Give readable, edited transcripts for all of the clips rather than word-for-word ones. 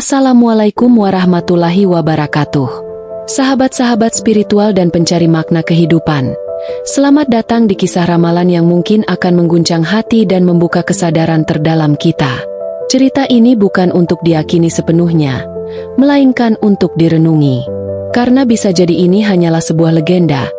Assalamualaikum warahmatullahi wabarakatuh. Sahabat-sahabat spiritual dan pencari makna kehidupan, selamat datang di kisah ramalan yang mungkin akan mengguncang hati dan membuka kesadaran terdalam kita. Cerita ini bukan untuk diyakini sepenuhnya, melainkan untuk direnungi. Karena bisa jadi ini hanyalah sebuah legenda,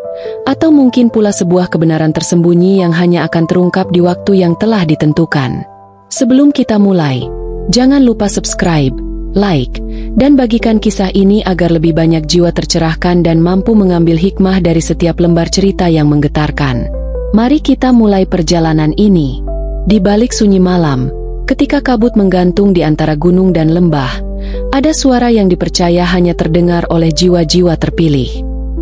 atau mungkin pula sebuah kebenaran tersembunyi yang hanya akan terungkap di waktu yang telah ditentukan. Sebelum kita mulai, jangan lupa subscribe, like, dan bagikan kisah ini agar lebih banyak jiwa tercerahkan dan mampu mengambil hikmah dari setiap lembar cerita yang menggetarkan. Mari kita mulai perjalanan ini. Di balik sunyi malam, ketika kabut menggantung di antara gunung dan lembah, ada suara yang dipercaya hanya terdengar oleh jiwa-jiwa terpilih.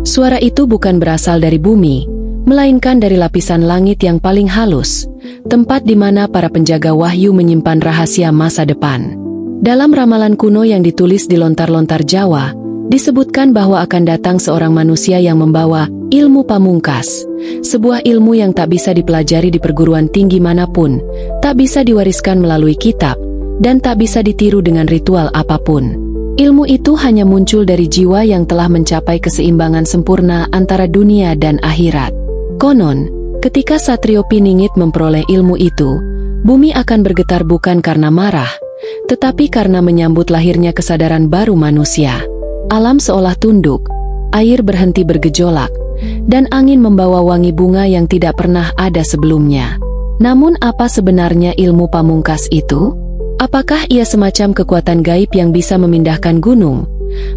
Suara itu bukan berasal dari bumi, melainkan dari lapisan langit yang paling halus, tempat di mana para penjaga wahyu menyimpan rahasia masa depan. Dalam ramalan kuno yang ditulis di lontar-lontar Jawa, disebutkan bahwa akan datang seorang manusia yang membawa ilmu pamungkas, sebuah ilmu yang tak bisa dipelajari di perguruan tinggi manapun, tak bisa diwariskan melalui kitab, dan tak bisa ditiru dengan ritual apapun. Ilmu itu hanya muncul dari jiwa yang telah mencapai keseimbangan sempurna antara dunia dan akhirat. Konon, ketika Satrio Piningit memperoleh ilmu itu, bumi akan bergetar bukan karena marah, tetapi karena menyambut lahirnya kesadaran baru manusia. Alam seolah tunduk, air berhenti bergejolak, dan angin membawa wangi bunga yang tidak pernah ada sebelumnya. Namun apa sebenarnya ilmu pamungkas itu? Apakah ia semacam kekuatan gaib yang bisa memindahkan gunung?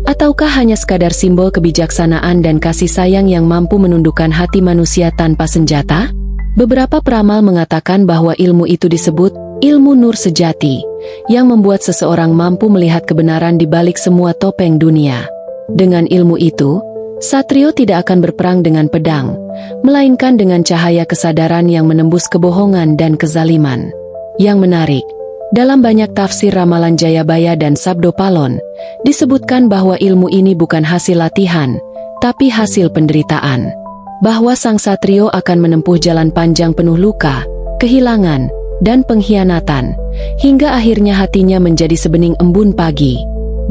Ataukah hanya sekadar simbol kebijaksanaan dan kasih sayang yang mampu menundukkan hati manusia tanpa senjata? Beberapa peramal mengatakan bahwa ilmu itu disebut ilmu nur sejati, yang membuat seseorang mampu melihat kebenaran di balik semua topeng dunia. Dengan ilmu itu, Satrio tidak akan berperang dengan pedang, melainkan dengan cahaya kesadaran yang menembus kebohongan dan kezaliman. Yang menarik, dalam banyak tafsir ramalan Jayabaya dan Sabdo Palon, disebutkan bahwa ilmu ini bukan hasil latihan, tapi hasil penderitaan. Bahwa sang Satrio akan menempuh jalan panjang penuh luka, kehilangan, dan pengkhianatan, hingga akhirnya hatinya menjadi sebening embun pagi.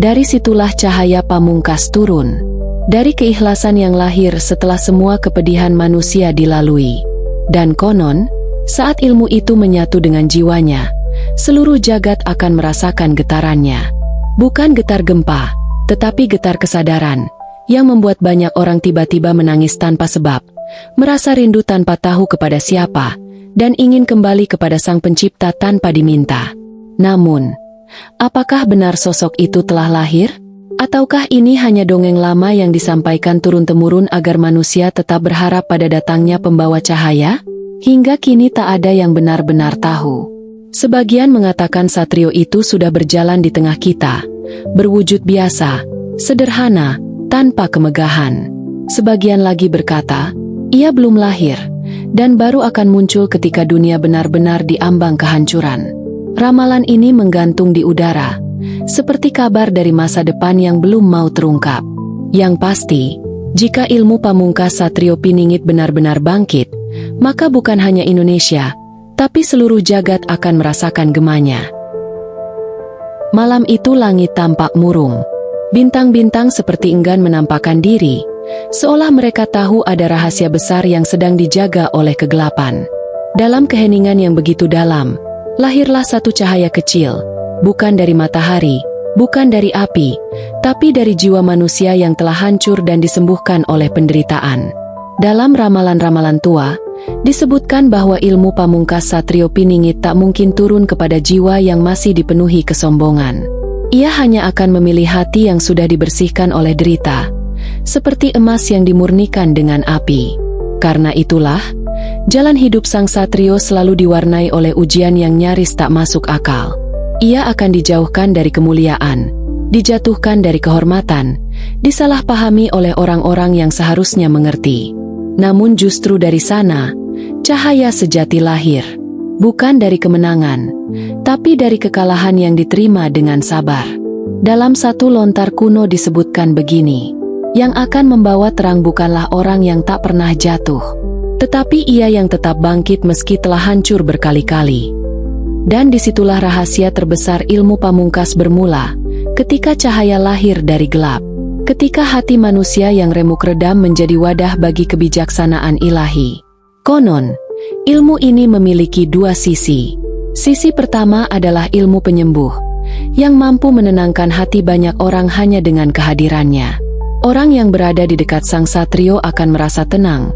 Dari situlah cahaya pamungkas turun. Dari keikhlasan yang lahir setelah semua kepedihan manusia dilalui. Dan konon, saat ilmu itu menyatu dengan jiwanya, seluruh jagat akan merasakan getarannya. Bukan getar gempa, tetapi getar kesadaran, yang membuat banyak orang tiba-tiba menangis tanpa sebab, merasa rindu tanpa tahu kepada siapa, dan ingin kembali kepada Sang Pencipta tanpa diminta. Namun, apakah benar sosok itu telah lahir? Ataukah ini hanya dongeng lama yang disampaikan turun-temurun agar manusia tetap berharap pada datangnya pembawa cahaya? Hingga kini tak ada yang benar-benar tahu. Sebagian mengatakan Satrio itu sudah berjalan di tengah kita, berwujud biasa, sederhana, tanpa kemegahan. Sebagian lagi berkata, ia belum lahir, dan baru akan muncul ketika dunia benar-benar diambang kehancuran. Ramalan ini menggantung di udara, seperti kabar dari masa depan yang belum mau terungkap. Yang pasti, jika ilmu pamungkas Satrio Piningit benar-benar bangkit, maka bukan hanya Indonesia, tapi seluruh jagat akan merasakan gemanya. Malam itu langit tampak murung. Bintang-bintang seperti enggan menampakkan diri, seolah mereka tahu ada rahasia besar yang sedang dijaga oleh kegelapan. Dalam keheningan yang begitu dalam, lahirlah satu cahaya kecil, bukan dari matahari, bukan dari api, tapi dari jiwa manusia yang telah hancur dan disembuhkan oleh penderitaan. Dalam ramalan-ramalan tua, disebutkan bahwa ilmu pamungkas Satrio Piningit tak mungkin turun kepada jiwa yang masih dipenuhi kesombongan. Ia hanya akan memilih hati yang sudah dibersihkan oleh derita, seperti emas yang dimurnikan dengan api. Karena itulah, jalan hidup sang Satrio selalu diwarnai oleh ujian yang nyaris tak masuk akal. Ia akan dijauhkan dari kemuliaan, dijatuhkan dari kehormatan, disalahpahami oleh orang-orang yang seharusnya mengerti. Namun justru dari sana, cahaya sejati lahir. Bukan dari kemenangan, tapi dari kekalahan yang diterima dengan sabar. Dalam satu lontar kuno disebutkan begini, yang akan membawa terang bukanlah orang yang tak pernah jatuh, tetapi ia yang tetap bangkit meski telah hancur berkali-kali. Dan disitulah rahasia terbesar ilmu pamungkas bermula, ketika cahaya lahir dari gelap, ketika hati manusia yang remuk redam menjadi wadah bagi kebijaksanaan ilahi. Konon, ilmu ini memiliki dua sisi. Sisi pertama adalah ilmu penyembuh, yang mampu menenangkan hati banyak orang hanya dengan kehadirannya. Orang yang berada di dekat sang satrio akan merasa tenang,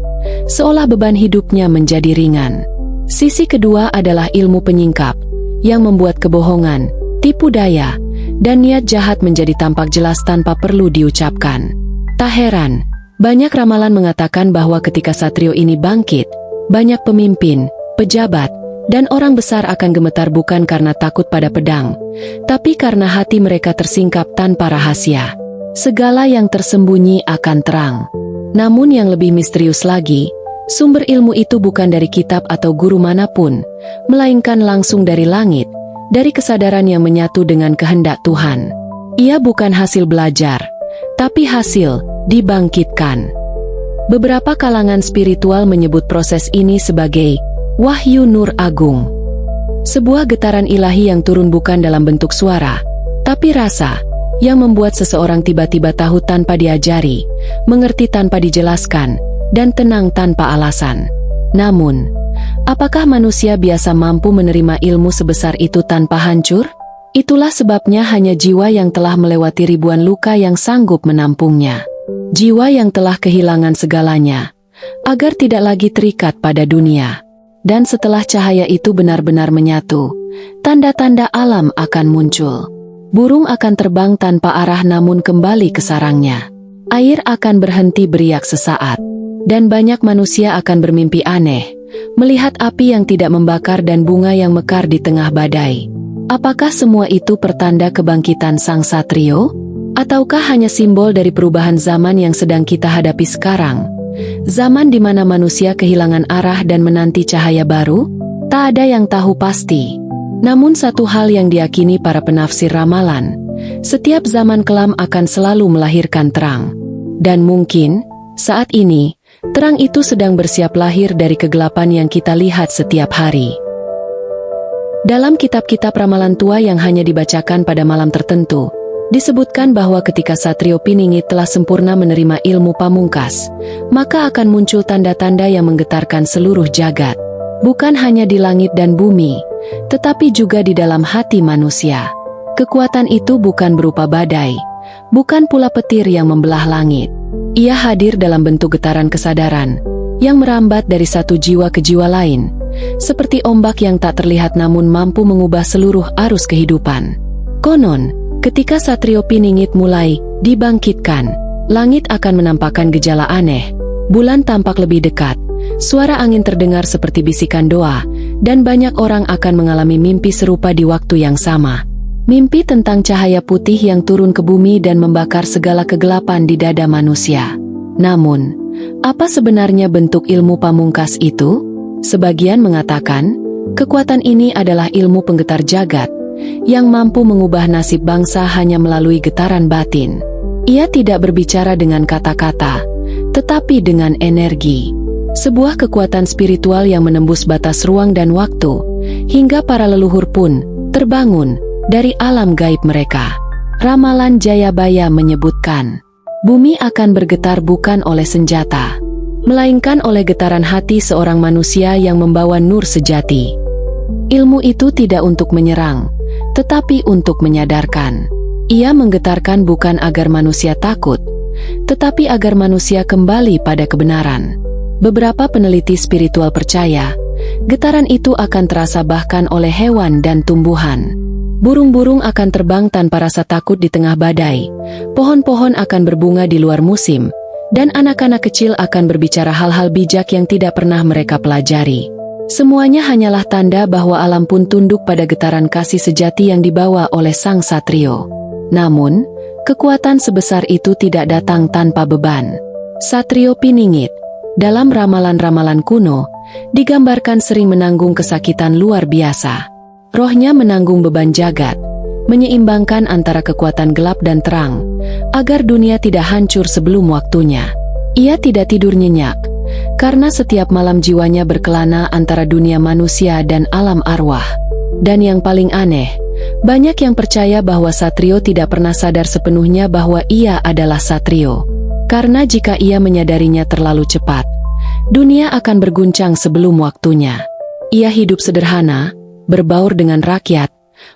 seolah beban hidupnya menjadi ringan. Sisi kedua adalah ilmu penyingkap, yang membuat kebohongan, tipu daya, dan niat jahat menjadi tampak jelas tanpa perlu diucapkan. Tak heran, banyak ramalan mengatakan bahwa ketika satrio ini bangkit, banyak pemimpin, pejabat, dan orang besar akan gemetar bukan karena takut pada pedang, tapi karena hati mereka tersingkap tanpa rahasia. Segala yang tersembunyi akan terang. Namun yang lebih misterius lagi, sumber ilmu itu bukan dari kitab atau guru manapun, melainkan langsung dari langit, dari kesadaran yang menyatu dengan kehendak Tuhan. Ia bukan hasil belajar, tapi hasil dibangkitkan. Beberapa kalangan spiritual menyebut proses ini sebagai wahyu nur agung. Sebuah getaran ilahi yang turun bukan dalam bentuk suara, tapi rasa, yang membuat seseorang tiba-tiba tahu tanpa diajari, mengerti tanpa dijelaskan, dan tenang tanpa alasan. Namun, apakah manusia biasa mampu menerima ilmu sebesar itu tanpa hancur? Itulah sebabnya hanya jiwa yang telah melewati ribuan luka yang sanggup menampungnya. Jiwa yang telah kehilangan segalanya, agar tidak lagi terikat pada dunia. Dan setelah cahaya itu benar-benar menyatu, tanda-tanda alam akan muncul. Burung akan terbang tanpa arah namun kembali ke sarangnya. Air akan berhenti beriak sesaat. Dan banyak manusia akan bermimpi aneh, melihat api yang tidak membakar dan bunga yang mekar di tengah badai. Apakah semua itu pertanda kebangkitan sang satrio? Ataukah hanya simbol dari perubahan zaman yang sedang kita hadapi sekarang? Zaman di mana manusia kehilangan arah dan menanti cahaya baru? Tak ada yang tahu pasti. Namun satu hal yang diyakini para penafsir ramalan, setiap zaman kelam akan selalu melahirkan terang. Dan mungkin, saat ini, terang itu sedang bersiap lahir dari kegelapan yang kita lihat setiap hari. Dalam kitab-kitab ramalan tua yang hanya dibacakan pada malam tertentu, disebutkan bahwa ketika Satrio Piningit telah sempurna menerima ilmu pamungkas, maka akan muncul tanda-tanda yang menggetarkan seluruh jagat. Bukan hanya di langit dan bumi, tetapi juga di dalam hati manusia. Kekuatan itu bukan berupa badai, bukan pula petir yang membelah langit. Ia hadir dalam bentuk getaran kesadaran, yang merambat dari satu jiwa ke jiwa lain, seperti ombak yang tak terlihat namun mampu mengubah seluruh arus kehidupan. Konon, ketika Satrio Piningit mulai dibangkitkan, langit akan menampakkan gejala aneh, bulan tampak lebih dekat, suara angin terdengar seperti bisikan doa, dan banyak orang akan mengalami mimpi serupa di waktu yang sama. Mimpi tentang cahaya putih yang turun ke bumi dan membakar segala kegelapan di dada manusia. Namun, apa sebenarnya bentuk ilmu pamungkas itu? Sebagian mengatakan, kekuatan ini adalah ilmu penggetar jagat, yang mampu mengubah nasib bangsa hanya melalui getaran batin. Ia tidak berbicara dengan kata-kata, tetapi dengan energi. Sebuah kekuatan spiritual yang menembus batas ruang dan waktu, hingga para leluhur pun terbangun dari alam gaib mereka. Ramalan Jayabaya menyebutkan, bumi akan bergetar bukan oleh senjata, melainkan oleh getaran hati seorang manusia yang membawa nur sejati. Ilmu itu tidak untuk menyerang, tetapi untuk menyadarkan. Ia menggetarkan bukan agar manusia takut, tetapi agar manusia kembali pada kebenaran. Beberapa peneliti spiritual percaya, getaran itu akan terasa bahkan oleh hewan dan tumbuhan. Burung-burung akan terbang tanpa rasa takut di tengah badai, pohon-pohon akan berbunga di luar musim, dan anak-anak kecil akan berbicara hal-hal bijak yang tidak pernah mereka pelajari. Semuanya hanyalah tanda bahwa alam pun tunduk pada getaran kasih sejati yang dibawa oleh sang satrio. Namun, kekuatan sebesar itu tidak datang tanpa beban. Satrio Piningit, dalam ramalan-ramalan kuno, digambarkan sering menanggung kesakitan luar biasa. Rohnya menanggung beban jagat, menyeimbangkan antara kekuatan gelap dan terang, agar dunia tidak hancur sebelum waktunya. Ia tidak tidur nyenyak, karena setiap malam jiwanya berkelana antara dunia manusia dan alam arwah. Dan yang paling aneh, Banyak yang percaya bahwa Satrio tidak pernah sadar sepenuhnya bahwa ia adalah Satrio. Karena jika ia menyadarinya terlalu cepat, dunia akan berguncang sebelum waktunya. Ia hidup sederhana, berbaur dengan rakyat,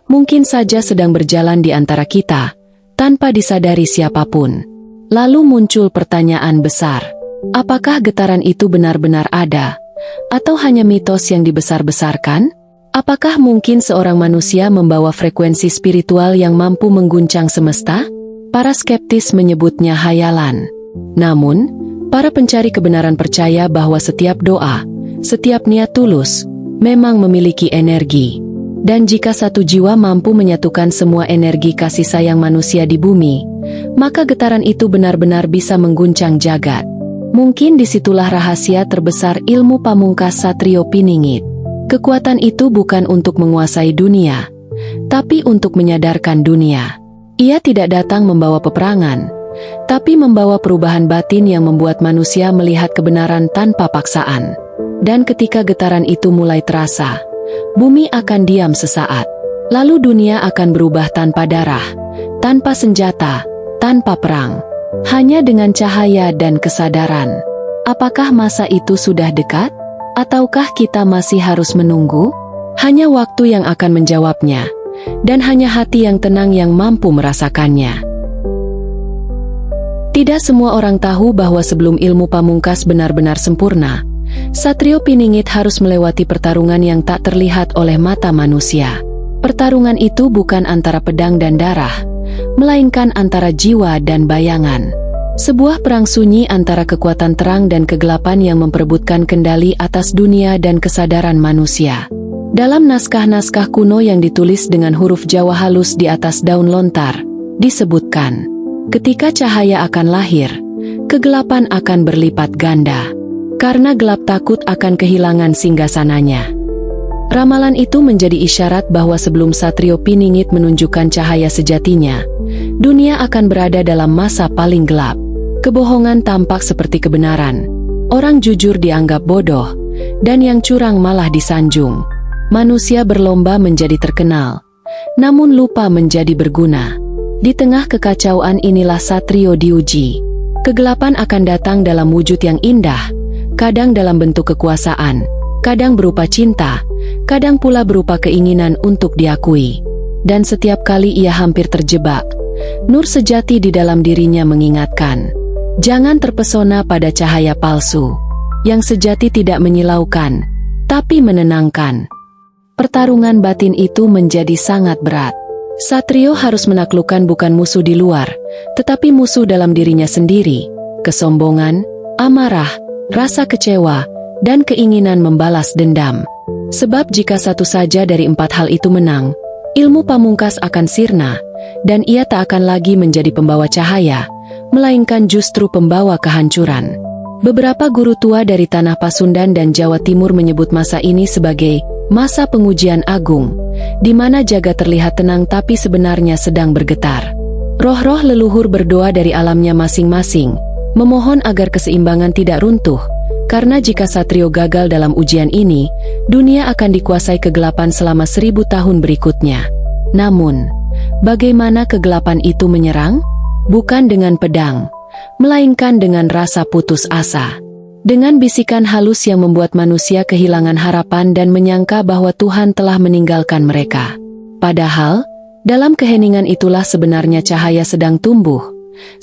mungkin saja sedang berjalan di antara kita, tanpa disadari siapapun. Lalu muncul pertanyaan besar. Apakah getaran itu benar-benar ada? Atau hanya mitos yang dibesar-besarkan? Apakah mungkin seorang manusia membawa frekuensi spiritual yang mampu mengguncang semesta? Para skeptis menyebutnya hayalan. Namun, para pencari kebenaran percaya bahwa setiap doa, setiap niat tulus, memang memiliki energi. Dan jika satu jiwa mampu menyatukan semua energi kasih sayang manusia di bumi, maka getaran itu benar-benar bisa mengguncang jagat. Mungkin disitulah rahasia terbesar ilmu pamungkas Satrio Piningit. Kekuatan itu bukan untuk menguasai dunia, tapi untuk menyadarkan dunia. Ia tidak datang membawa peperangan, tapi membawa perubahan batin yang membuat manusia melihat kebenaran tanpa paksaan. Dan ketika getaran itu mulai terasa, bumi akan diam sesaat. Lalu dunia akan berubah tanpa darah, tanpa senjata, tanpa perang. Hanya dengan cahaya dan kesadaran. Apakah masa itu sudah dekat? Ataukah kita masih harus menunggu? Hanya waktu yang akan menjawabnya, dan hanya hati yang tenang yang mampu merasakannya. Tidak semua orang tahu bahwa sebelum ilmu pamungkas benar-benar sempurna, Satrio Piningit harus melewati pertarungan yang tak terlihat oleh mata manusia. Pertarungan itu bukan antara pedang dan darah, melainkan antara jiwa dan bayangan. Sebuah perang sunyi antara kekuatan terang dan kegelapan yang memperebutkan kendali atas dunia dan kesadaran manusia. Dalam naskah-naskah kuno yang ditulis dengan huruf Jawa halus di atas daun lontar, disebutkan, ketika cahaya akan lahir, kegelapan akan berlipat ganda. Karena gelap takut akan kehilangan singgasananya. Ramalan itu menjadi isyarat bahwa sebelum Satrio Piningit menunjukkan cahaya sejatinya, dunia akan berada dalam masa paling gelap. Kebohongan tampak seperti kebenaran. Orang jujur dianggap bodoh, dan yang curang malah disanjung. Manusia berlomba menjadi terkenal, namun lupa menjadi berguna. Di tengah kekacauan inilah Satrio diuji. Kegelapan akan datang dalam wujud yang indah, kadang dalam bentuk kekuasaan, kadang berupa cinta, kadang pula berupa keinginan untuk diakui. Dan setiap kali ia hampir terjebak, nur sejati di dalam dirinya mengingatkan, jangan terpesona pada cahaya palsu, yang sejati tidak menyilaukan, tapi menenangkan. Pertarungan batin itu menjadi sangat berat. Satrio harus menaklukkan bukan musuh di luar, tetapi musuh dalam dirinya sendiri, kesombongan, amarah, rasa kecewa, dan keinginan membalas dendam. Sebab jika satu saja dari empat hal itu menang, ilmu pamungkas akan sirna, dan ia tak akan lagi menjadi pembawa cahaya, melainkan justru pembawa kehancuran. Beberapa guru tua dari tanah Pasundan dan Jawa Timur menyebut masa ini sebagai masa pengujian agung, di mana jagat terlihat tenang tapi sebenarnya sedang bergetar. Roh-roh leluhur berdoa dari alamnya masing-masing, memohon agar keseimbangan tidak runtuh, karena jika Satrio gagal dalam ujian ini, dunia akan dikuasai kegelapan selama 1000 tahun berikutnya. Namun, bagaimana kegelapan itu menyerang? Bukan dengan pedang, melainkan dengan rasa putus asa. Dengan bisikan halus yang membuat manusia kehilangan harapan dan menyangka bahwa Tuhan telah meninggalkan mereka. Padahal, dalam keheningan itulah sebenarnya cahaya sedang tumbuh,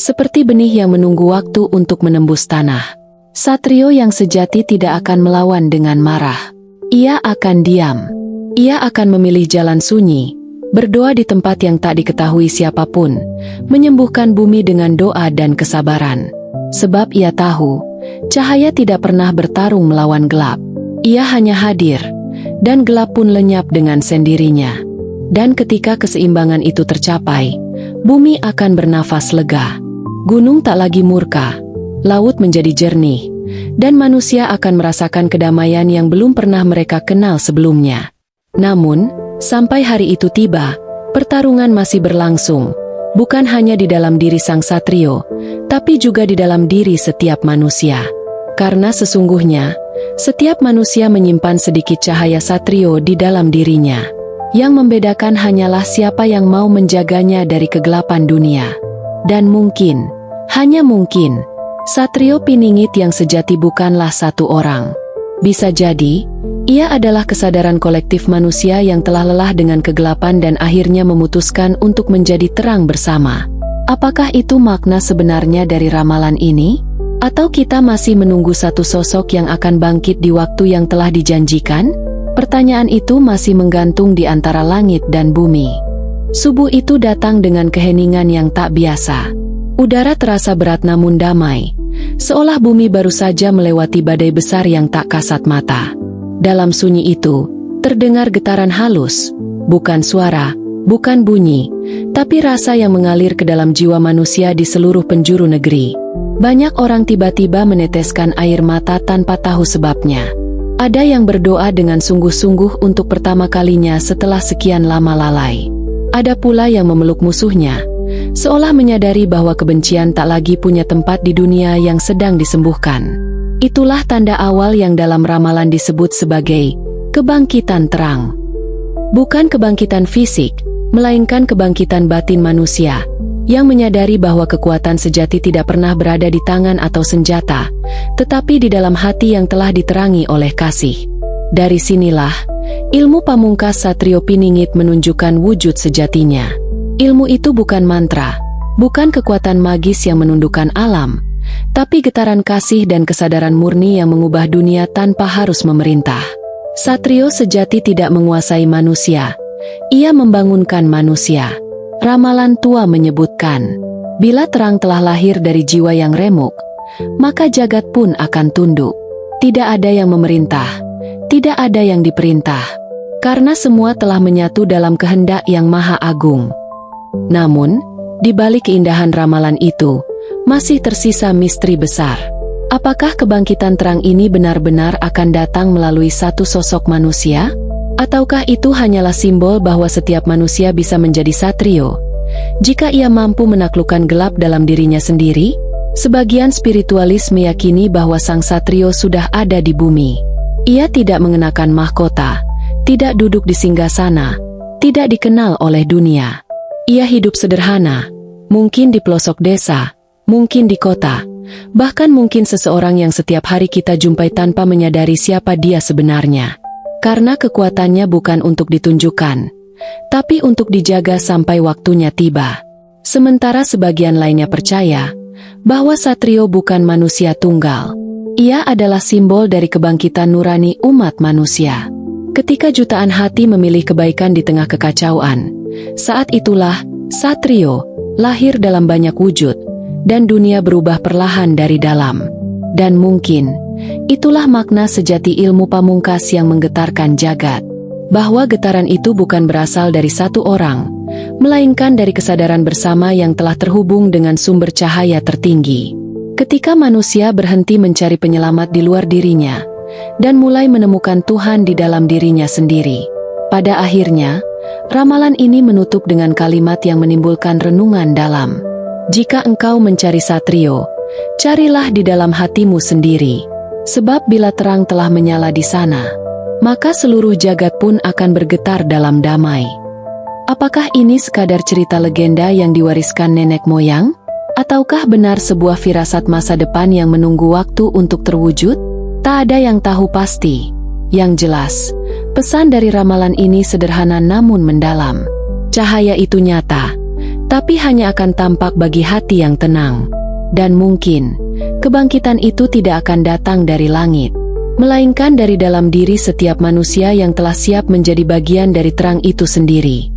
seperti benih yang menunggu waktu untuk menembus tanah. Satrio yang sejati tidak akan melawan dengan marah. Ia akan diam. Ia akan memilih jalan sunyi, berdoa di tempat yang tak diketahui siapapun, menyembuhkan bumi dengan doa dan kesabaran. Sebab ia tahu, cahaya tidak pernah bertarung melawan gelap. Ia hanya hadir, dan gelap pun lenyap dengan sendirinya. Dan ketika keseimbangan itu tercapai, bumi akan bernafas lega. Gunung tak lagi murka, laut menjadi jernih, dan manusia akan merasakan kedamaian yang belum pernah mereka kenal sebelumnya. Namun, sampai hari itu tiba, pertarungan masih berlangsung, bukan hanya di dalam diri sang Satrio, tapi juga di dalam diri setiap manusia. Karena sesungguhnya, setiap manusia menyimpan sedikit cahaya Satrio di dalam dirinya. Yang membedakan hanyalah siapa yang mau menjaganya dari kegelapan dunia. Dan mungkin, hanya mungkin, Satrio Piningit yang sejati bukanlah satu orang. Bisa jadi, ia adalah kesadaran kolektif manusia yang telah lelah dengan kegelapan dan akhirnya memutuskan untuk menjadi terang bersama. Apakah itu makna sebenarnya dari ramalan ini? Atau kita masih menunggu satu sosok yang akan bangkit di waktu yang telah dijanjikan? Pertanyaan itu masih menggantung di antara langit dan bumi. Subuh itu datang dengan keheningan yang tak biasa. Udara terasa berat namun damai, seolah bumi baru saja melewati badai besar yang tak kasat mata. Dalam sunyi itu, terdengar getaran halus, bukan suara, bukan bunyi, tapi rasa yang mengalir ke dalam jiwa manusia di seluruh penjuru negeri. Banyak orang tiba-tiba meneteskan air mata tanpa tahu sebabnya. Ada yang berdoa dengan sungguh-sungguh untuk pertama kalinya setelah sekian lama lalai. Ada pula yang memeluk musuhnya, seolah menyadari bahwa kebencian tak lagi punya tempat di dunia yang sedang disembuhkan. Itulah tanda awal yang dalam ramalan disebut sebagai kebangkitan terang. Bukan kebangkitan fisik, melainkan kebangkitan batin manusia, yang menyadari bahwa kekuatan sejati tidak pernah berada di tangan atau senjata, tetapi di dalam hati yang telah diterangi oleh kasih. Dari sinilah, ilmu pamungkas Satrio Piningit menunjukkan wujud sejatinya. Ilmu itu bukan mantra, bukan kekuatan magis yang menundukkan alam, tapi getaran kasih dan kesadaran murni yang mengubah dunia tanpa harus memerintah. Satrio sejati tidak menguasai manusia, ia membangunkan manusia. Ramalan tua menyebutkan, bila terang telah lahir dari jiwa yang remuk, maka jagat pun akan tunduk. Tidak ada yang memerintah, tidak ada yang diperintah, karena semua telah menyatu dalam kehendak yang maha agung. Namun, di balik keindahan ramalan itu, masih tersisa misteri besar. Apakah kebangkitan terang ini benar-benar akan datang melalui satu sosok manusia? Ataukah itu hanyalah simbol bahwa setiap manusia bisa menjadi satrio, jika ia mampu menaklukkan gelap dalam dirinya sendiri? Sebagian spiritualis meyakini bahwa sang satrio sudah ada di bumi. Ia tidak mengenakan mahkota, tidak duduk di singgasana, tidak dikenal oleh dunia. Ia hidup sederhana, mungkin di pelosok desa, mungkin di kota, bahkan mungkin seseorang yang setiap hari kita jumpai tanpa menyadari siapa dia sebenarnya. Karena kekuatannya bukan untuk ditunjukkan, tapi untuk dijaga sampai waktunya tiba. Sementara sebagian lainnya percaya bahwa satrio bukan manusia tunggal. Ia adalah simbol dari kebangkitan nurani umat manusia. Ketika jutaan hati memilih kebaikan di tengah kekacauan, saat itulah satrio lahir dalam banyak wujud, dan dunia berubah perlahan dari dalam. Dan mungkin itulah makna sejati ilmu pamungkas yang menggetarkan jagat. Bahwa getaran itu bukan berasal dari satu orang, melainkan dari kesadaran bersama yang telah terhubung dengan sumber cahaya tertinggi. Ketika manusia berhenti mencari penyelamat di luar dirinya, dan mulai menemukan Tuhan di dalam dirinya sendiri, pada akhirnya, ramalan ini menutup dengan kalimat yang menimbulkan renungan dalam. Jika engkau mencari satrio, carilah di dalam hatimu sendiri. Sebab bila terang telah menyala di sana, maka seluruh jagat pun akan bergetar dalam damai. Apakah ini sekadar cerita legenda yang diwariskan nenek moyang? Ataukah benar sebuah firasat masa depan yang menunggu waktu untuk terwujud? Tak ada yang tahu pasti. Yang jelas, pesan dari ramalan ini sederhana namun mendalam. Cahaya itu nyata, tapi hanya akan tampak bagi hati yang tenang. Dan mungkin, kebangkitan itu tidak akan datang dari langit, melainkan dari dalam diri setiap manusia yang telah siap menjadi bagian dari terang itu sendiri.